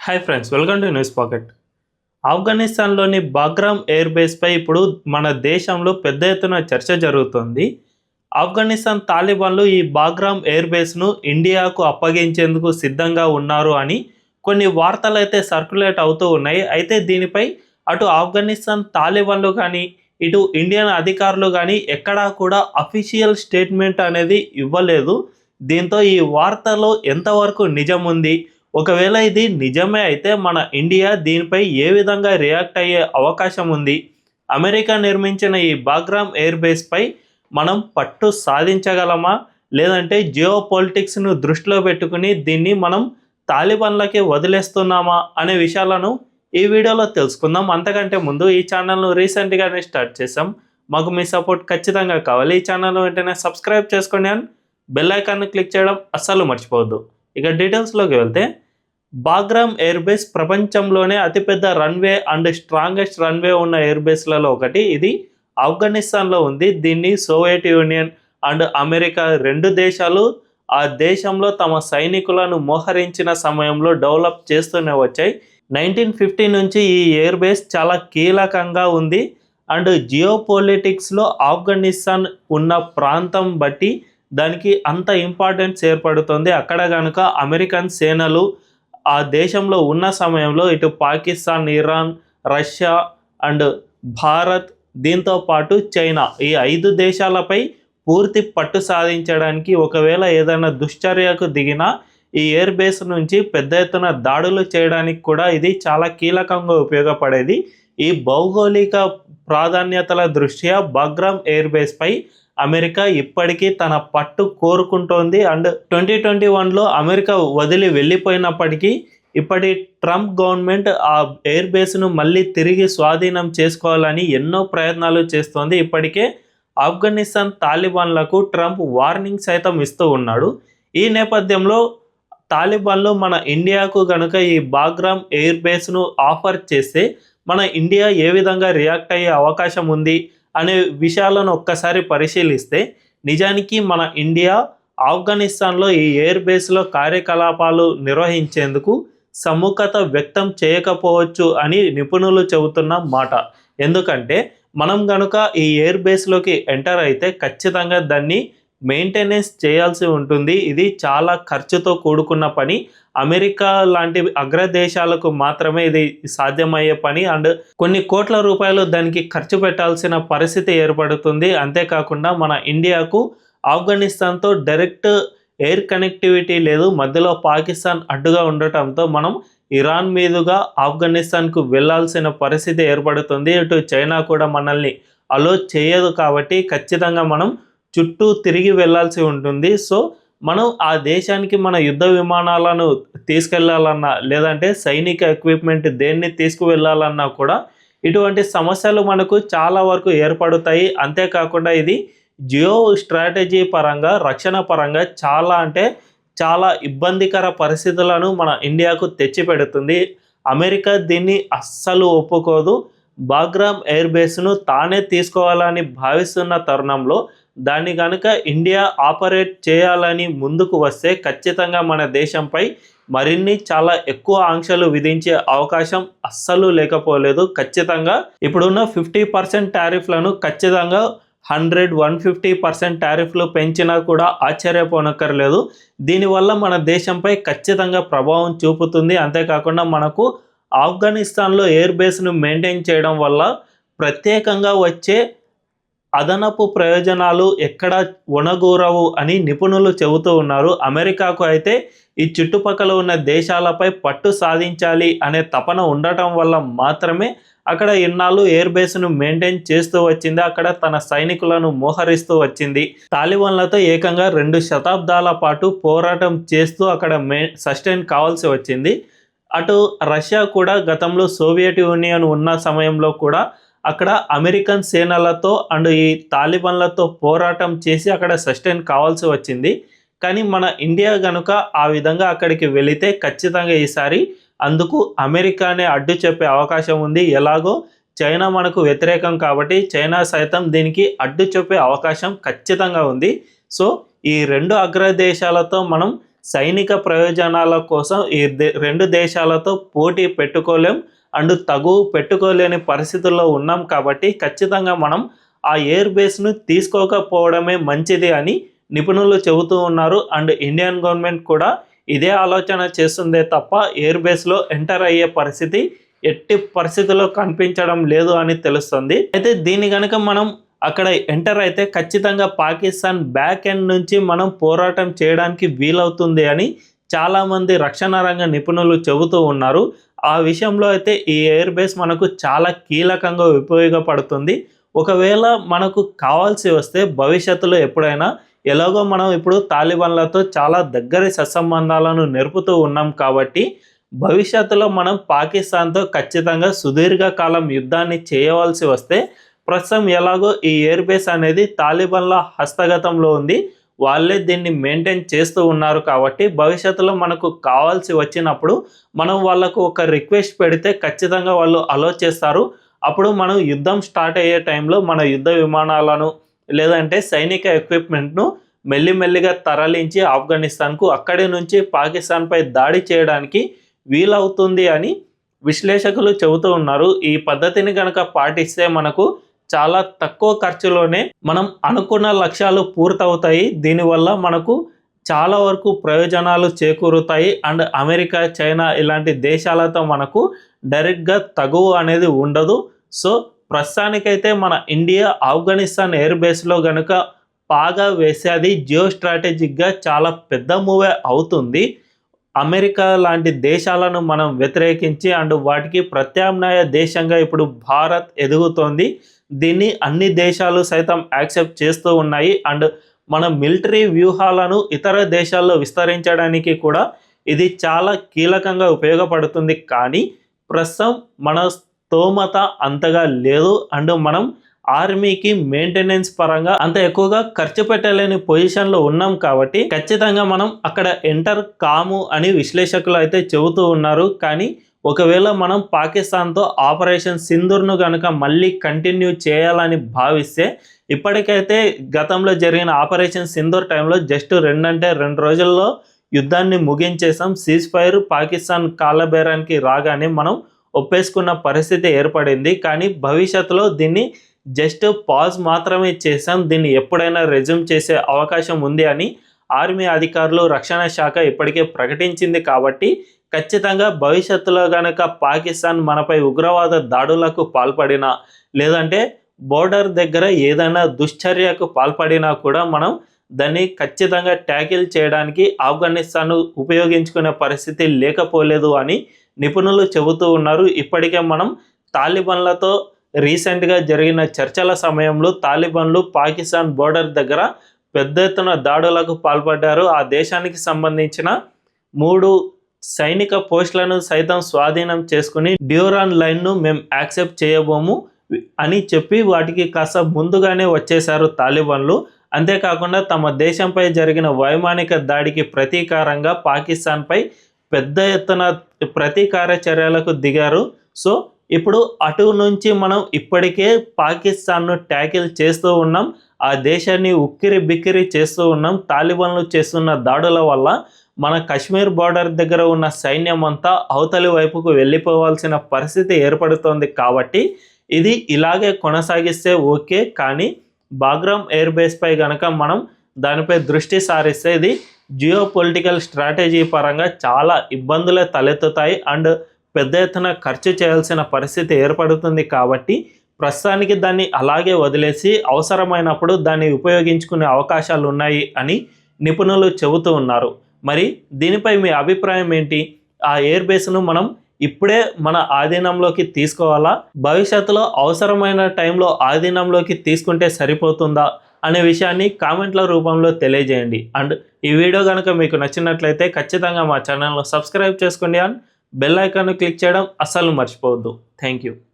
Hi friends, welcome to news pocket. ఆఫ్ఘనిస్తాన్లోని Bagram air బేస్పై ఇప్పుడు మన దేశంలో పెద్ద ఎత్తున చర్చ జరుగుతోంది. ఆఫ్ఘనిస్తాన్ తాలిబాన్లు ఈ బాగ్రామ్ ఎయిర్ బేస్ను ఇండియాకు అప్పగించేందుకు సిద్ధంగా ఉన్నారు అని కొన్ని వార్తలు అయితే సర్క్యులేట్ అవుతూ ఉన్నాయి. అయితే దీనిపై అటు ఆఫ్ఘనిస్తాన్ తాలిబాన్లు కానీ ఇటు ఇండియన్ అధికారులు కానీ ఎక్కడా కూడా అఫీషియల్ స్టేట్మెంట్ అనేది ఇవ్వలేదు. దీంతో ఈ వార్తలో ఎంతవరకు నిజం ఉంది, ఒకవేళ ఇది నిజమే అయితే మన ఇండియా దీనిపై ఏ విధంగా రియాక్ట్ అయ్యే అవకాశం ఉంది, అమెరికా నిర్మించిన ఈ బాగ్రామ్ ఎయిర్ బేస్పై మనం పట్టు సాధించగలమా, లేదంటే జియో పొలిటిక్స్ను దృష్టిలో పెట్టుకుని దీన్ని మనం తాలిబాన్లకే వదిలేస్తున్నామా అనే విషయాలను ఈ వీడియోలో తెలుసుకుందాం. అంతకంటే ముందు ఈ ఛానల్ను రీసెంట్గానే స్టార్ట్ చేసాం, మాకు మీ సపోర్ట్ ఖచ్చితంగా కావాలి. ఈ ఛానల్ను వెంటనే సబ్స్క్రైబ్ చేసుకోండి అండ్ బెల్ ఐకాన్ను క్లిక్ చేయడం అస్సలు మర్చిపోవద్దు. ఇక డీటెయిల్స్లోకి వెళ్తే, బాగ్రామ్ ఎయిర్ బేస్ ప్రపంచంలోనే అతిపెద్ద రన్వే అండ్ స్ట్రాంగెస్ట్ రన్వే ఉన్న ఎయిర్ బేస్లలో ఒకటి. ఇది ఆఫ్ఘనిస్తాన్లో ఉంది. దీన్ని సోవియట్ యూనియన్ అండ్ అమెరికా రెండు దేశాలు ఆ దేశంలో తమ సైనికులను మోహరించిన సమయంలో డెవలప్ చేస్తూనే వచ్చాయి. 1950 నుంచి ఈ ఎయిర్ బేస్ చాలా కీలకంగా ఉంది. అండ్ జియో పొలిటిక్స్లో ఆఫ్ఘనిస్తాన్ ఉన్న ప్రాంతం బట్టి దానికి అంత ఇంపార్టెన్స్ ఏర్పడుతుంది. అక్కడ కనుక అమెరికన్ సేనలు ఆ దేశంలో ఉన్న సమయంలో ఇటు Pakistan, Iran, Russia and Bharat, దీంతో పాటు చైనా, ఈ 5 దేశాలపై పూర్తి పట్టు సాధించడానికి ఒకవేళ ఏదైనా దుశ్చర్యకు దిగినా ఈ ఎయిర్ బేస్ నుంచి పెద్ద ఎత్తున దాడులు చేయడానికి కూడా ఇది చాలా కీలకంగా ఉపయోగపడేది. ఈ భౌగోళిక ప్రాధాన్యతల దృష్ట్యా బాగ్రామ్ ఎయిర్ బేస్పై అమెరికా ఇప్పటికీ తన పట్టు కోరుకుంటోంది. అండ్ 2021లో అమెరికా వదిలి వెళ్ళిపోయినప్పటికీ ఇప్పటి ట్రంప్ గవర్నమెంట్ ఆ ఎయిర్ బేస్ను మళ్ళీ తిరిగి స్వాధీనం చేసుకోవాలని ఎన్నో ప్రయత్నాలు చేస్తోంది. ఇప్పటికే ఆఫ్ఘనిస్తాన్ తాలిబాన్లకు ట్రంప్ వార్నింగ్ సైతం ఇస్తూ ఉన్నాడు. ఈ నేపథ్యంలో తాలిబాన్లు మన ఇండియాకు కనుక ఈ బాగ్రామ్ ఎయిర్ బేస్ను ఆఫర్ చేస్తే మన ఇండియా ఏ విధంగా రియాక్ట్ అయ్యే అవకాశం ఉంది అనే విషయాలను ఒక్కసారి పరిశీలిస్తే, నిజానికి మన ఇండియా ఆఫ్ఘనిస్తాన్లో ఈ ఎయిర్ బేస్లో కార్యకలాపాలు నిర్వహించేందుకు సముఖత వ్యక్తం చేయకపోవచ్చు అని నిపుణులు చెబుతున్న మాట. ఎందుకంటే మనం కనుక ఈ ఎయిర్ బేస్లోకి ఎంటర్ అయితే ఖచ్చితంగా దాన్ని మెయింటెనెన్స్ చేయాల్సి ఉంటుంది. ఇది చాలా ఖర్చుతో కూడుకున్న పని. అమెరికా లాంటి అగ్రదేశాలకు మాత్రమే ఇది సాధ్యమయ్యే పని. అండ్ కొన్ని కోట్ల రూపాయలు దానికి ఖర్చు పెట్టాల్సిన పరిస్థితి ఏర్పడుతుంది. అంతేకాకుండా మన ఇండియాకు ఆఫ్ఘనిస్తాన్తో డైరెక్ట్ ఎయిర్ కనెక్టివిటీ లేదు. మధ్యలో పాకిస్తాన్ అడ్డుగా ఉండటంతో మనం ఇరాన్ మీదుగా ఆఫ్ఘనిస్తాన్కు వెళ్లాల్సిన పరిస్థితి ఏర్పడుతుంది. ఇటు చైనా కూడా మనల్ని అలో చేయదు. కాబట్టి ఖచ్చితంగా మనం చుట్టూ తిరిగి వెళ్లాల్సి ఉంటుంది. సో మనం ఆ దేశానికి మన యుద్ధ విమానాలను తీసుకెళ్లాలన్నా, లేదంటే సైనిక ఎక్విప్మెంట్ దేన్ని తీసుకువెళ్ళాలన్నా కూడా ఇటువంటి సమస్యలు మనకు చాలా వరకు ఏర్పడతాయి. అంతేకాకుండా ఇది జియో స్ట్రాటజీ పరంగా, రక్షణ పరంగా చాలా ఇబ్బందికర పరిస్థితులను మన ఇండియాకు తెచ్చిపెడుతుంది. అమెరికా దీన్ని అస్సలు ఒప్పుకోదు. బాగ్రామ్ ఎయిర్ బేస్ను తానే తీసుకోవాలని భావిస్తున్న తరుణంలో దాన్ని కనుక ఇండియా ఆపరేట్ చేయాలని ముందుకు వస్తే ఖచ్చితంగా మన దేశంపై మరిన్ని చాలా ఎక్కువ ఆంక్షలు విధించే అవకాశం అస్సలు లేకపోలేదు. ఖచ్చితంగా ఇప్పుడున్న 50% టారిఫ్లను ఖచ్చితంగా 100-150% టారిఫ్లు పెంచినా కూడా ఆశ్చర్యపోనక్కర్లేదు. దీనివల్ల మన దేశంపై ఖచ్చితంగా ప్రభావం చూపుతుంది. అంతేకాకుండా మనకు ఆఫ్ఘనిస్తాన్లో ఎయిర్ బేస్ను మెయింటైన్ చేయడం వల్ల ప్రత్యేకంగా వచ్చే అదనపు ప్రయోజనాలు ఎక్కడ ఒనగూరవు అని నిపుణులు చెబుతూ ఉన్నారు. అమెరికాకు అయితే ఈ చుట్టుపక్కల ఉన్న దేశాలపై పట్టు సాధించాలి అనే తపన ఉండటం వల్ల మాత్రమే అక్కడ ఇన్నాళ్ళు ఎయిర్ బేస్ను మెయింటైన్ చేస్తూ వచ్చింది. అక్కడ తన సైనికులను మోహరిస్తూ వచ్చింది. తాలిబాన్లతో ఏకంగా 2 శతాబ్దాల పాటు పోరాటం చేస్తూ అక్కడ సస్టైన్ కావాల్సి వచ్చింది. అటు రష్యా కూడా గతంలో సోవియట్ యూనియన్ ఉన్న సమయంలో కూడా అక్కడ అమెరికన్ సేనలతో అండ్ ఈ తాలిబాన్లతో పోరాటం చేసి అక్కడ సస్టైన్ కావాల్సి వచ్చింది. కానీ మన ఇండియా కనుక ఆ విధంగా అక్కడికి వెళితే ఖచ్చితంగా ఈసారి అందుకు అమెరికానే అడ్డు చెప్పే అవకాశం ఉంది. ఎలాగో చైనా మనకు వ్యతిరేకం కాబట్టి చైనా సైతం దీనికి అడ్డు చెప్పే అవకాశం ఖచ్చితంగా ఉంది. సో ఈ 2 అగ్రదేశాలతో మనం సైనిక ప్రయోజనాల కోసం ఈ రెండు దేశాలతో పోటీ పెట్టుకోలేం అండ్ తగువ పెట్టుకోలేని పరిస్థితుల్లో ఉన్నాం కాబట్టి ఖచ్చితంగా మనం ఆ ఎయిర్ బేస్ను తీసుకోకపోవడమే మంచిది అని నిపుణులు చెబుతూ ఉన్నారు. అండ్ ఇండియన్ గవర్నమెంట్ కూడా ఇదే ఆలోచన చేస్తుందే తప్ప ఎయిర్ బేస్లో ఎంటర్ అయ్యే పరిస్థితి ఎట్టి పరిస్థితుల్లో కనిపించడం లేదు అని తెలుస్తుంది. అయితే దీన్ని కనుక మనం అక్కడ ఎంటర్ అయితే ఖచ్చితంగా పాకిస్తాన్ బ్యాక్ ఎండ్ నుంచి మనం పోరాటం చేయడానికి వీలవుతుంది అని చాలామంది రక్షణ రంగ నిపుణులు చెబుతూ ఉన్నారు. ఆ విషయంలో అయితే ఈ ఎయిర్ బేస్ మనకు చాలా కీలకంగా ఉపయోగపడుతుంది. ఒకవేళ మనకు కావాల్సి వస్తే భవిష్యత్తులో ఎప్పుడైనా ఎలాగో మనం ఇప్పుడు తాలిబాన్లతో చాలా దగ్గరి సత్సంబంధాలను నెరుపుతూ ఉన్నాం కాబట్టి భవిష్యత్తులో మనం పాకిస్తాన్తో ఖచ్చితంగా సుదీర్ఘకాలం యుద్ధాన్ని చేయవలసి వస్తే ప్రస్తుతం ఎలాగో ఈ ఎయిర్ బేస్ అనేది తాలిబాన్ల హస్తగతంలో ఉంది, వాళ్ళే దీన్ని మెయింటైన్ చేస్తూ ఉన్నారు కాబట్టి భవిష్యత్తులో మనకు కావాల్సి వచ్చినప్పుడు మనం వాళ్ళకు ఒక రిక్వెస్ట్ పెడితే ఖచ్చితంగా వాళ్ళు అలో చేస్తారు. అప్పుడు మనం యుద్ధం స్టార్ట్ అయ్యే టైంలో మన యుద్ధ విమానాలను లేదంటే సైనిక ఎక్విప్మెంట్ను మెల్లిమెల్లిగా తరలించి ఆఫ్ఘనిస్తాన్కు అక్కడి నుంచి పాకిస్తాన్పై దాడి చేయడానికి వీలవుతుంది అని విశ్లేషకులు చెబుతూ ఉన్నారు. ఈ పద్ధతిని కనుక పాటిస్తే మనకు చాలా తక్కువ ఖర్చులోనే మనం అనుకున్న లక్ష్యాలు పూర్తవుతాయి. దీనివల్ల మనకు చాలా వరకు ప్రయోజనాలు చేకూరుతాయి. అండ్ అమెరికా, చైనా ఇలాంటి దేశాలతో మనకు డైరెక్ట్గా తగువ అనేది ఉండదు. సో ప్రస్తుతానికైతే మన ఇండియా ఆఫ్ఘనిస్తాన్ ఎయిర్ బేస్లో కనుక పాగా వేస్తే అది జియో స్ట్రాటజిక్గా చాలా పెద్ద మూవే అవుతుంది. అమెరికా లాంటి దేశాలను మనం వ్యతిరేకించి అండ్ వాటికి ప్రత్యామ్నాయ దేశంగా ఇప్పుడు భారత్ ఎదుగుతోంది. దీన్ని అన్ని దేశాలు సైతం యాక్సెప్ట్ చేస్తూ ఉన్నాయి. అండ్ మన మిలిటరీ వ్యూహాలను ఇతర దేశాల్లో విస్తరించడానికి కూడా ఇది చాలా కీలకంగా ఉపయోగపడుతుంది. కానీ ప్రస్తుతం మన స్తోమత అంతగా లేదు అండ్ మనం ఆర్మీకి మెయింటెనెన్స్ పరంగా అంత ఎక్కువగా ఖర్చు పెట్టలేని పొజిషన్లో ఉన్నాం కాబట్టి ఖచ్చితంగా మనం అక్కడ ఎంటర్ కాము అని విశ్లేషకులు అయితే చెబుతూ ఉన్నారు. కానీ ఒకవేళ మనం పాకిస్తాన్తో ఆపరేషన్ సింధూర్ను కనుక మళ్ళీ కంటిన్యూ చేయాలని భావిస్తే ఇప్పటికైతే గతంలో జరిగిన ఆపరేషన్ సింధూర్ టైంలో జస్ట్ 2 రోజుల్లో యుద్ధాన్ని ముగించేసాం. సీజ్ ఫైర్ పాకిస్తాన్ కాళ్ళబేరానికి రాగానే మనం ఒప్పేసుకున్న పరిస్థితి ఏర్పడింది. కానీ భవిష్యత్తులో దీన్ని జస్ట్ పాజ్ మాత్రమే చేసాం, దీన్ని ఎప్పుడైనా రెజ్యూమ్ చేసే అవకాశం ఉంది అని ఆర్మీ అధికారులు, రక్షణ శాఖ ఇప్పటికే ప్రకటించింది. కాబట్టి ఖచ్చితంగా భవిష్యత్తులో కనుక పాకిస్తాన్ మనపై ఉగ్రవాద దాడులకు పాల్పడినా లేదంటే బోర్డర్ దగ్గర ఏదైనా దుశ్చర్యకు పాల్పడినా కూడా మనం దాన్ని ఖచ్చితంగా ట్యాకిల్ చేయడానికి ఆఫ్ఘనిస్తాన్ ఉపయోగించుకునే పరిస్థితి లేకపోలేదు అని నిపుణులు చెబుతూ ఉన్నారు. ఇప్పటికే మనం తాలిబాన్లతో రీసెంట్గా జరిగిన చర్చల సమయంలో తాలిబాన్లు పాకిస్తాన్ బోర్డర్ దగ్గర పెద్ద ఎత్తున దాడులకు పాల్పడ్డారు. ఆ దేశానికి సంబంధించిన 3 సైనిక పోస్టులను సైతం స్వాధీనం చేసుకుని డ్యూరాన్ లైన్ను మేము యాక్సెప్ట్ చేయబోము అని చెప్పి వాటికి కాస్త ముందుగానే వచ్చేశారు తాలిబాన్లు. అంతేకాకుండా తమ దేశంపై జరిగిన వైమానిక దాడికి ప్రతీకారంగా పాకిస్తాన్పై పెద్ద ఎత్తున ప్రతీకార చర్యలకు దిగారు. సో ఇప్పుడు అటు నుంచి మనం ఇప్పటికే పాకిస్తాన్ను ట్యాకిల్ చేస్తూ ఉన్నాం, ఆ దేశాన్ని ఉక్కిరి బిక్కిరి చేస్తూ ఉన్నాం. తాలిబాన్లు చేస్తున్న దాడుల వల్ల మన కశ్మీర్ బార్డర్ దగ్గర ఉన్న సైన్యం అంతా అవతలి వైపుకు వెళ్ళిపోవాల్సిన పరిస్థితి ఏర్పడుతోంది. కాబట్టి ఇది ఇలాగే కొనసాగిస్తే ఓకే, కానీ బాగ్రామ్ ఎయిర్ బేస్పై కనుక మనం దానిపై దృష్టి సారిస్తే ఇది జియో పొలిటికల్ స్ట్రాటజీ పరంగా చాలా ఇబ్బందులే తలెత్తుతాయి అండ్ పెద్ద ఎత్తున ఖర్చు చేయాల్సిన పరిస్థితి ఏర్పడుతుంది. కాబట్టి ప్రస్తుతానికి దాన్ని అలాగే వదిలేసి అవసరమైనప్పుడు దాన్ని ఉపయోగించుకునే అవకాశాలు ఉన్నాయి అని నిపుణులు చెబుతూ ఉన్నారు. మరి దీనిపై మీ అభిప్రాయం ఏంటి? ఆ ఎయిర్ బేస్ను మనం ఇప్పుడే మన ఆధీనంలోకి తీసుకోవాలా, భవిష్యత్తులో అవసరమైన టైంలో ఆధీనంలోకి తీసుకుంటే సరిపోతుందా అనే విషయాన్ని కామెంట్ల రూపంలో తెలియజేయండి. అండ్ ఈ వీడియో కనుక మీకు నచ్చినట్లయితే ఖచ్చితంగా మా ఛానల్ను సబ్స్క్రైబ్ చేసుకోండి అండ్ బెల్ ఐకాన్ను క్లిక్ చేయడం అస్సలు మర్చిపోవద్దు. Thank you.